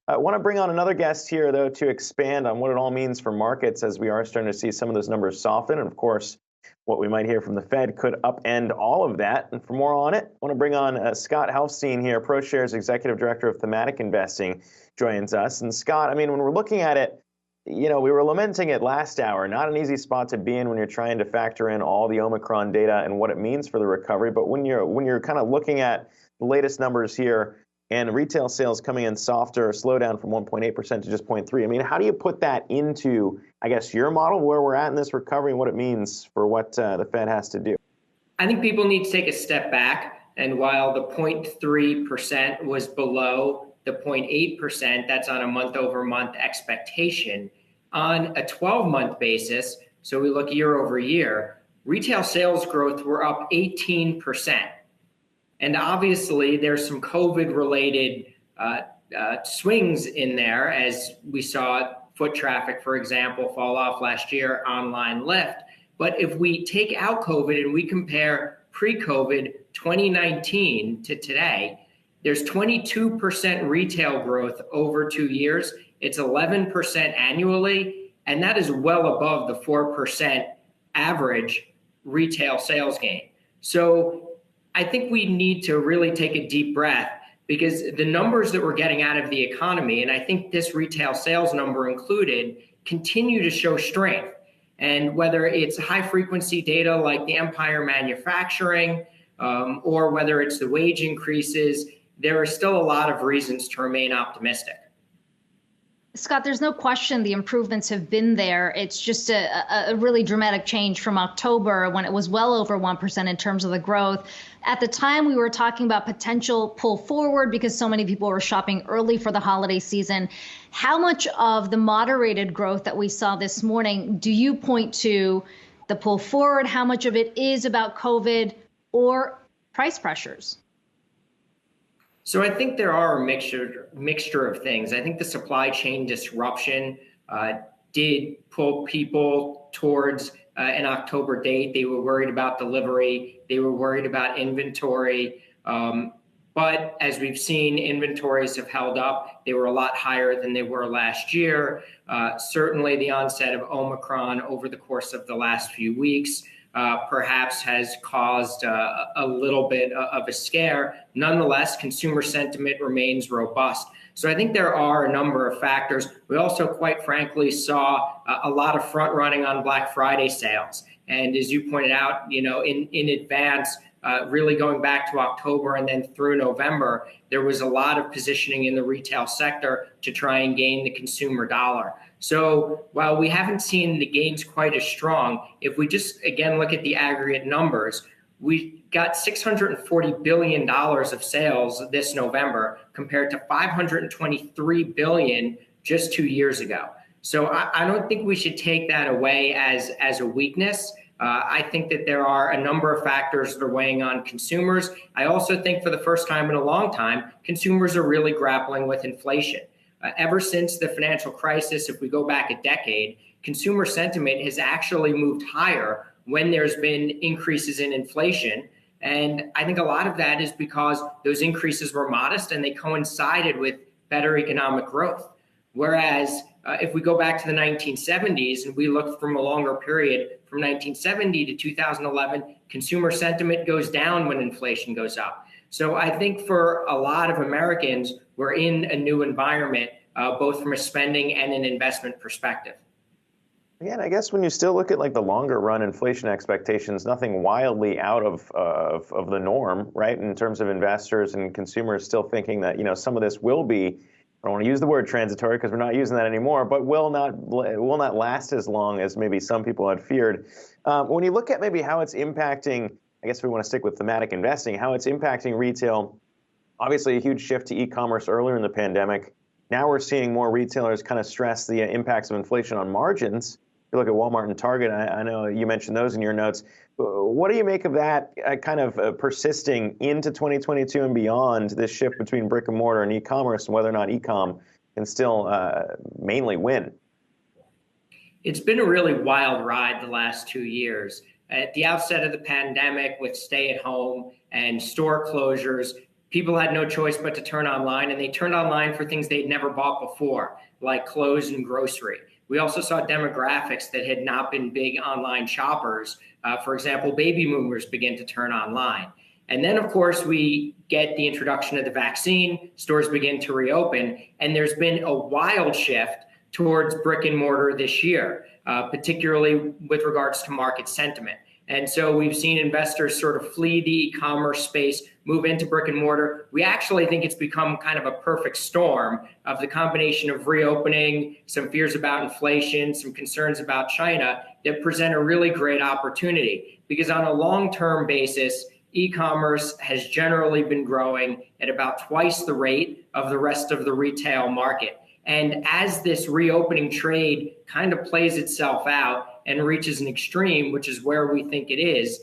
I want to bring on another guest here, though, to expand on what it all means for markets as we are starting to see some of those numbers soften. And of course, what we might hear from the Fed could upend all of that. And for more on it, I want to bring on Scott Helfstein here, ProShares Executive Director of Thematic Investing, joins us. And Scott, I mean, when we're looking at it, we were lamenting it last hour. Not an easy spot to be in when you're trying to factor in all the Omicron data and what it means for the recovery. But when you're kind of looking at the latest numbers here and retail sales coming in softer, slowdown from 1.8% to just 0.3%, I mean, how do you put that into, I guess, your model, where we're at in this recovery and what it means for what the Fed has to do? I think people need to take a step back. And while the 0.3% was below the 0.8%, that's on a month-over-month expectation. On a 12-month basis, so we look year over year, retail sales growth were up 18%. And obviously, there's some COVID-related swings in there, as we saw foot traffic, for example, fall off last year, online lift. But if we take out COVID and we compare pre-COVID 2019 to today, there's 22% retail growth over 2 years. It's 11% annually, and that is well above the 4% average retail sales gain. So I think we need to really take a deep breath, because the numbers that we're getting out of the economy, and I think this retail sales number included, continue to show strength. And whether it's high frequency data like the Empire Manufacturing, or whether it's the wage increases, there are still a lot of reasons to remain optimistic. Scott, there's no question the improvements have been there. It's just a really dramatic change from October, when it was well over 1% in terms of the growth. At the time, we were talking about potential pull forward because so many people were shopping early for the holiday season. How much of the moderated growth that we saw this morning do you point to the pull forward? How much of it is about COVID or price pressures? So I think there are a mixture of things. I think the supply chain disruption did pull people towards an October date. They were worried about delivery. They were worried about inventory. But as we've seen, inventories have held up. They were a lot higher than they were last year. Certainly the onset of Omicron over the course of the last few weeks perhaps has caused a little bit of a scare. Nonetheless, consumer sentiment remains robust. So I think there are a number of factors. We also, quite frankly, saw a lot of front running on Black Friday sales. And as you pointed out, in advance, really going back to October and then through November, there was a lot of positioning in the retail sector to try and gain the consumer dollar. So while we haven't seen the gains quite as strong, if we just, again, look at the aggregate numbers, we got $640 billion of sales this November compared to $523 billion just 2 years ago. So I don't think we should take that away as a weakness. I think that there are a number of factors that are weighing on consumers. I also think for the first time in a long time, consumers are really grappling with inflation. Ever since the financial crisis, if we go back a decade, consumer sentiment has actually moved higher when there's been increases in inflation. And I think a lot of that is because those increases were modest and they coincided with better economic growth. Whereas if we go back to the 1970s and we look from a longer period from 1970 to 2011, consumer sentiment goes down when inflation goes up. So I think for a lot of Americans, we're in a new environment, both from a spending and an investment perspective. Again, I guess when you still look at like the longer run inflation expectations, nothing wildly out of the norm, right? In terms of investors and consumers still thinking that, some of this will be, I don't want to use the word transitory because we're not using that anymore, but will not last as long as maybe some people had feared. When you look at maybe how it's impacting, I guess if we want to stick with thematic investing, how it's impacting retail, obviously a huge shift to e-commerce earlier in the pandemic. Now we're seeing more retailers kind of stress the impacts of inflation on margins. You look at Walmart and Target, I know you mentioned those in your notes. What do you make of that kind of persisting into 2022 and beyond, this shift between brick and mortar and e-commerce, and whether or not e-com can still mainly win? It's been a really wild ride the last 2 years. At the outset of the pandemic, with stay-at-home and store closures, people had no choice but to turn online, and they turned online for things they'd never bought before, like clothes and grocery. We also saw demographics that had not been big online shoppers. For example, baby boomers begin to turn online. And then, of course, we get the introduction of the vaccine, stores begin to reopen, and there's been a wild shift towards brick and mortar this year, particularly with regards to market sentiment. And so we've seen investors sort of flee the e-commerce space, move into brick and mortar. We actually think it's become kind of a perfect storm of the combination of reopening, some fears about inflation, some concerns about China that present a really great opportunity. Because on a long-term basis, e-commerce has generally been growing at about twice the rate of the rest of the retail market. And as this reopening trade kind of plays itself out and reaches an extreme, which is where we think it is,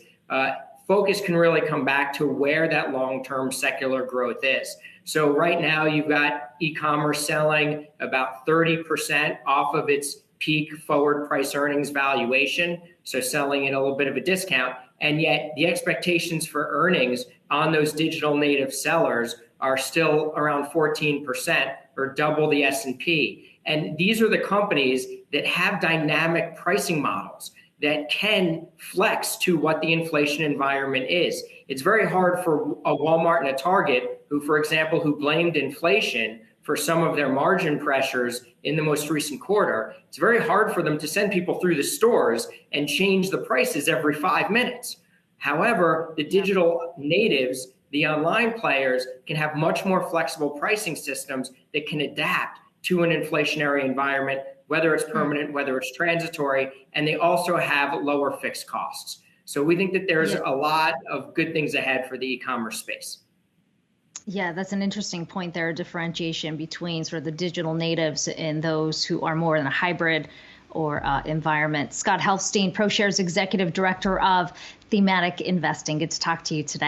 focus can really come back to where that long-term secular growth is. So right now you've got e-commerce selling about 30% off of its peak forward price earnings valuation, so selling at a little bit of a discount. And yet the expectations for earnings on those digital native sellers are still around 14%, or double the S&P. And these are the companies that have dynamic pricing models that can flex to what the inflation environment is. It's very hard for a Walmart and a Target, who, for example, who blamed inflation for some of their margin pressures in the most recent quarter. It's very hard for them to send people through the stores and change the prices every 5 minutes. However, the digital natives, the online players, can have much more flexible pricing systems that can adapt to an inflationary environment, whether it's permanent, whether it's transitory, and they also have lower fixed costs. So we think that there's a lot of good things ahead for the e-commerce space. Yeah, that's an interesting point there, a differentiation between sort of the digital natives and those who are more in a hybrid or environment. Scott Helfstein, ProShares Executive Director of Thematic Investing. Good to talk to you today.